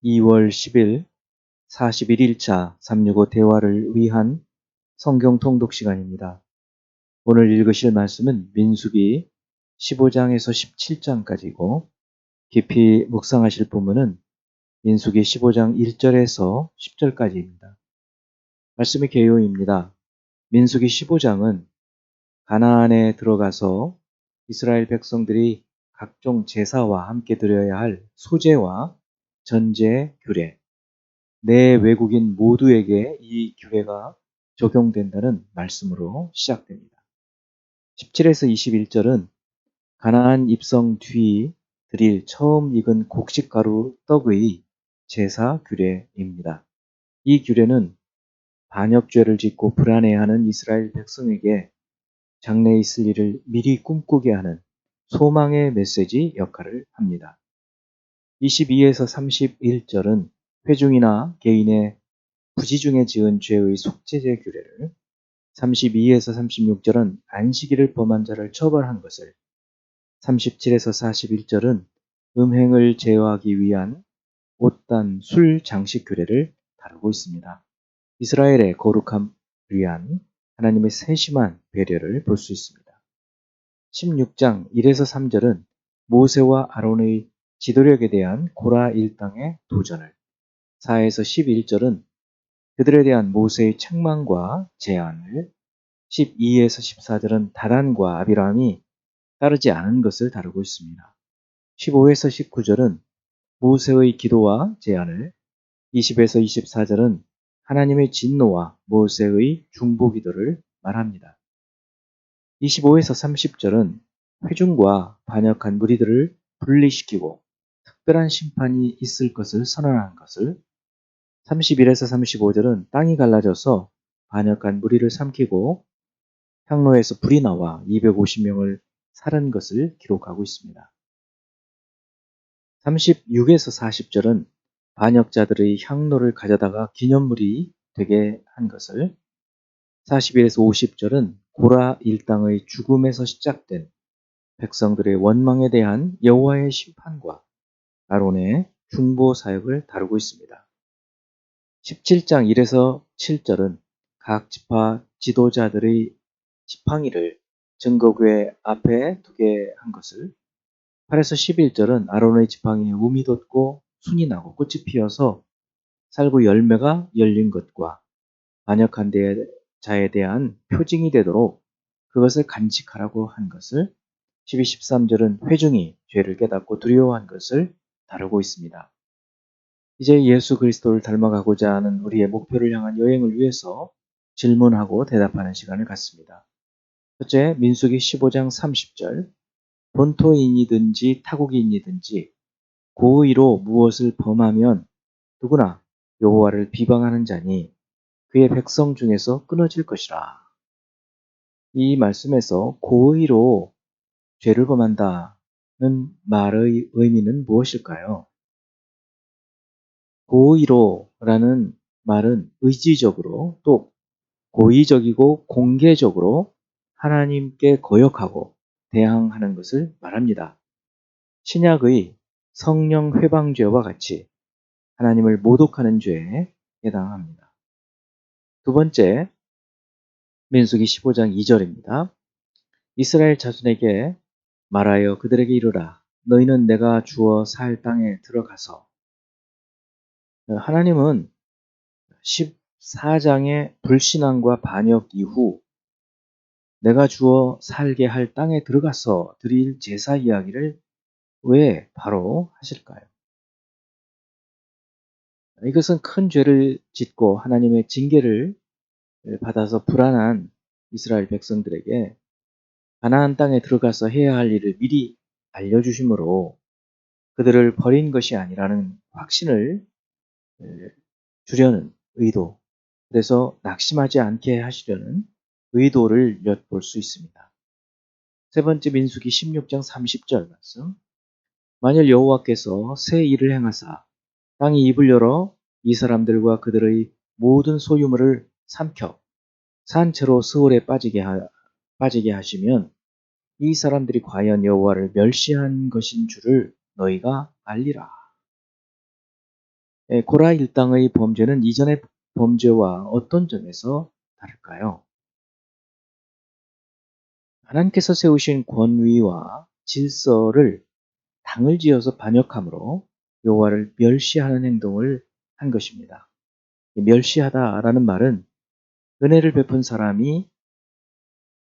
2월 10일 41일차 365 대화를 위한 성경 통독 시간입니다. 오늘 읽으실 말씀은 민수기 15장에서 17장까지고 깊이 묵상하실 본문은 민수기 15장 1절에서 10절까지입니다. 말씀의 개요입니다. 민수기 15장은 가나안에 들어가서 이스라엘 백성들이 각종 제사와 함께 드려야 할 소제와 전제 규례, 내 외국인 모두에게 이 규례가 적용된다는 말씀으로 시작됩니다. 17에서 21절은 가나안 입성 뒤 드릴 처음 익은 곡식가루 떡의 제사 규례입니다. 이 규례는 반역죄를 짓고 불안해하는 이스라엘 백성에게 장래에 있을 일을 미리 꿈꾸게 하는 소망의 메시지 역할을 합니다. 22에서 31절은 회중이나 개인의 부지 중에 지은 죄의 속죄제 규례를, 32에서 36절은 안식일을 범한 자를 처벌한 것을, 37에서 41절은 음행을 제어하기 위한 옷단, 술, 장식 규례를 다루고 있습니다. 이스라엘의 거룩함을 위한 하나님의 세심한 배려를 볼 수 있습니다. 16장 1에서 3절은 모세와 아론의 지도력에 대한 고라 일당의 도전을, 4에서 11절은 그들에 대한 모세의 책망과 제안을, 12에서 14절은 다단과 아비람이 따르지 않은 것을 다루고 있습니다. 15에서 19절은 모세의 기도와 제안을, 20에서 24절은 하나님의 진노와 모세의 중보기도를 말합니다. 25에서 30절은 회중과 반역한 무리들을 분리시키고 특별한 심판이 있을 것을 선언한 것을, 31에서 35절은 땅이 갈라져서 반역한 무리를 삼키고 향로에서 불이 나와 250명을 살은 것을 기록하고 있습니다. 36에서 40절은 반역자들의 향로를 가져다가 기념물이 되게 한 것을, 41에서 50절은 고라 일당의 죽음에서 시작된 백성들의 원망에 대한 여호와의 심판과 아론의 중보 사역을 다루고 있습니다. 17장 1에서 7절은 각 지파 지도자들의 지팡이를 증거궤 앞에 두게 한 것을, 8에서 11절은 아론의 지팡이에 움이 돋고 순이 나고 꽃이 피어서 살구 열매가 열린 것과 반역한 자에 대한 표징이 되도록 그것을 간직하라고 한 것을, 12, 13절은 회중이 죄를 깨닫고 두려워한 것을 다루고 있습니다. 이제 예수 그리스도를 닮아가고자 하는 우리의 목표를 향한 여행을 위해서 질문하고 대답하는 시간을 갖습니다. 첫째, 민수기 15장 30절, 본토인이든지 타국인이든지 고의로 무엇을 범하면 누구나 여호와를 비방하는 자니 그의 백성 중에서 끊어질 것이라. 이 말씀에서 고의로 죄를 범한다는 말의 의미는 무엇일까요? 고의로라는 말은 의지적으로 또 고의적이고 공개적으로 하나님께 거역하고 대항하는 것을 말합니다. 신약의 성령 회방죄와 같이 하나님을 모독하는 죄에 해당합니다. 두 번째, 민수기 15장 2절입니다. 이스라엘 자손에게 말하여 그들에게 이르라. 너희는 내가 주어 살 땅에 들어가서, 하나님은 14장의 불신앙과 반역 이후 내가 주어 살게 할 땅에 들어가서 드릴 제사 이야기를 왜 바로 하실까요? 이것은 큰 죄를 짓고 하나님의 징계를 받아서 불안한 이스라엘 백성들에게 가나안 땅에 들어가서 해야 할 일을 미리 알려주심으로 그들을 버린 것이 아니라는 확신을 주려는 의도, 그래서 낙심하지 않게 하시려는 의도를 엿볼 수 있습니다. 세 번째, 민수기 16장 30절 말씀. 만일 여호와께서 새 일을 행하사 땅이 입을 열어 이 사람들과 그들의 모든 소유물을 삼켜 산채로 스올에 빠지게 하시면 이 사람들이 과연 여호와를 멸시한 것인 줄을 너희가 알리라. 고라 일당의 범죄는 이전의 범죄와 어떤 점에서 다를까요? 하나님께서 세우신 권위와 질서를 당을 지어서 반역함으로 여호와를 멸시하는 행동을 한 것입니다. 멸시하다라는 말은 은혜를 베푼 사람이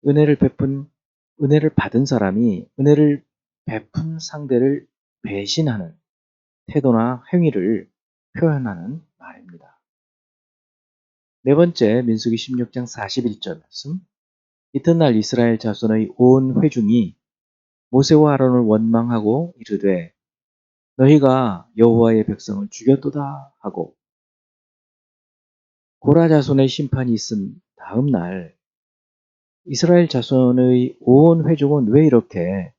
은혜를 받은 사람이 은혜를 베푼 상대를 배신하는 태도나 행위를 표현하는 말입니다. 네 번째, 민수기 16장 41절 말씀. 이튿날 이스라엘 자손의 온 회중이 모세와 아론을 원망하고 이르되 너희가 여호와의 백성을 죽였도다 하고, 고라 자손의 심판이 있은 다음 날 이스라엘 자손의 온 회중은 왜 이렇게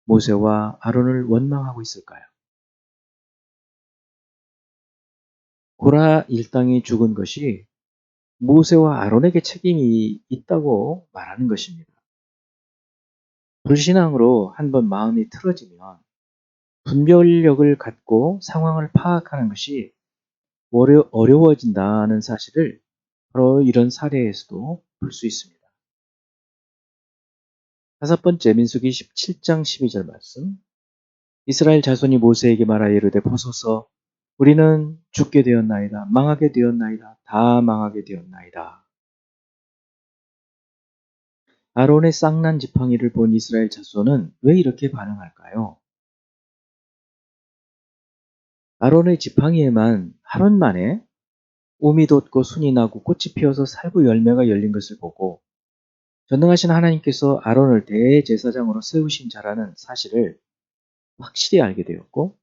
모세와 아론을 원망하고 있을까요? 고라 일당이 죽은 것이 모세와 아론에게 책임이 있다고 말하는 것입니다. 불신앙으로 한번 마음이 틀어지면 분별력을 갖고 상황을 파악하는 것이 어려워진다는 사실을 바로 이런 사례에서도 볼 수 있습니다. 다섯 번째, 민수기 17장 12절 말씀. 이스라엘 자손이 모세에게 말하여 이르되 보소서 우리는 죽게 되었나이다. 망하게 되었나이다. 다 망하게 되었나이다. 아론의 쌍난 지팡이를 본 이스라엘 자손은 왜 이렇게 반응할까요? 아론의 지팡이에만 하루 만에 움이 돋고 순이 나고 꽃이 피어서 살구 열매가 열린 것을 보고 전능하신 하나님께서 아론을 대제사장으로 세우신 자라는 사실을 확실히 알게 되었고,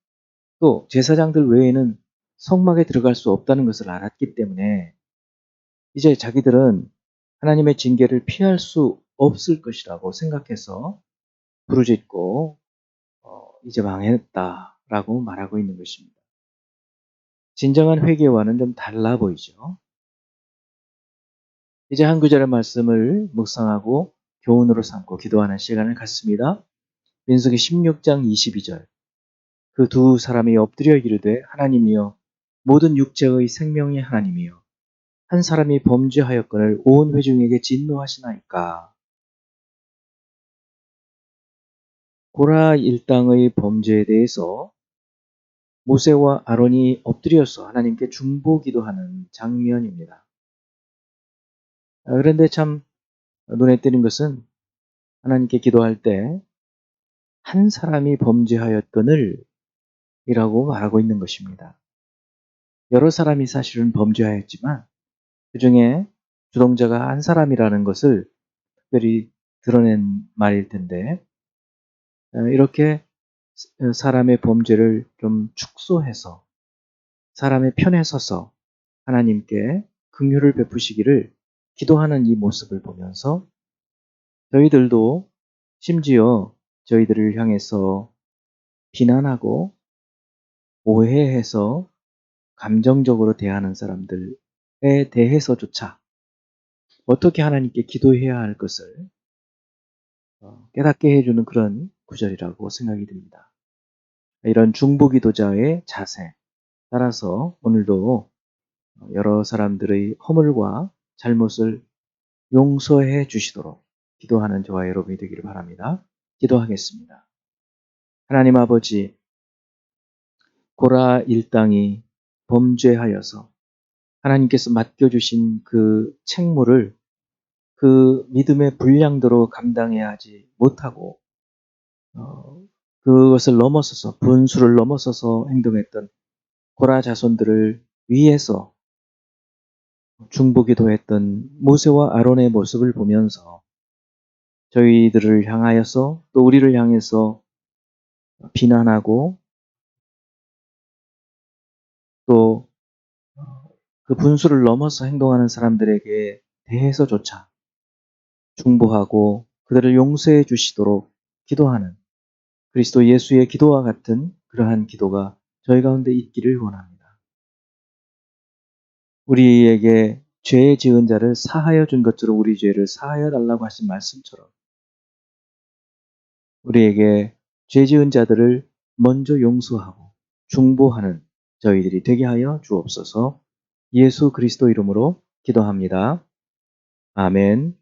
또 제사장들 외에는 성막에 들어갈 수 없다는 것을 알았기 때문에 이제 자기들은 하나님의 징계를 피할 수 없을 것이라고 생각해서 부르짖고 이제 망했다라고 말하고 있는 것입니다. 진정한 회개와는 좀 달라 보이죠. 이제 한 구절의 말씀을 묵상하고 교훈으로 삼고 기도하는 시간을 갖습니다. 민수기 16장 22절. 그 두 사람이 엎드려 이르되 하나님이여 모든 육체의 생명의 하나님이여 한 사람이 범죄하였거늘 온 회중에게 진노하시나이까. 고라 일당의 범죄에 대해서 모세와 아론이 엎드려서 하나님께 중보기도하는 장면입니다. 그런데 참 눈에 띄는 것은 하나님께 기도할 때 한 사람이 범죄하였거늘 이라고 말하고 있는 것입니다. 여러 사람이 사실은 범죄하였지만 그 중에 주동자가 한 사람이라는 것을 특별히 드러낸 말일 텐데, 이렇게 사람의 범죄를 좀 축소해서 사람의 편에 서서 하나님께 긍휼을 베푸시기를 기도하는 이 모습을 보면서 저희들도 심지어 저희들을 향해서 비난하고 오해해서 감정적으로 대하는 사람들에 대해서조차 어떻게 하나님께 기도해야 할 것을 깨닫게 해주는 그런 구절이라고 생각이 듭니다. 이런 중보기도자의 자세 따라서 오늘도 여러 사람들의 허물과 잘못을 용서해 주시도록 기도하는 저와 여러분이 되기를 바랍니다. 기도하겠습니다. 하나님 아버지, 고라 일당이 범죄하여서 하나님께서 맡겨주신 그 책무를 그 믿음의 분량대로 감당해야 하지 못하고 그것을 넘어서서 분수를 넘어서서 행동했던 고라 자손들을 위해서 중보기도했던 모세와 아론의 모습을 보면서 저희들을 향하여서 또 우리를 향해서 비난하고 또 그 분수를 넘어서 행동하는 사람들에게 대해서조차 중보하고 그들을 용서해 주시도록 기도하는 그리스도 예수의 기도와 같은 그러한 기도가 저희 가운데 있기를 원합니다. 우리에게 죄 지은 자를 사하여 준 것처럼 우리 죄를 사하여 달라고 하신 말씀처럼 우리에게 죄 지은 자들을 먼저 용서하고 중보하는 저희들이 되게 하여 주옵소서. 예수 그리스도 이름으로 기도합니다. 아멘.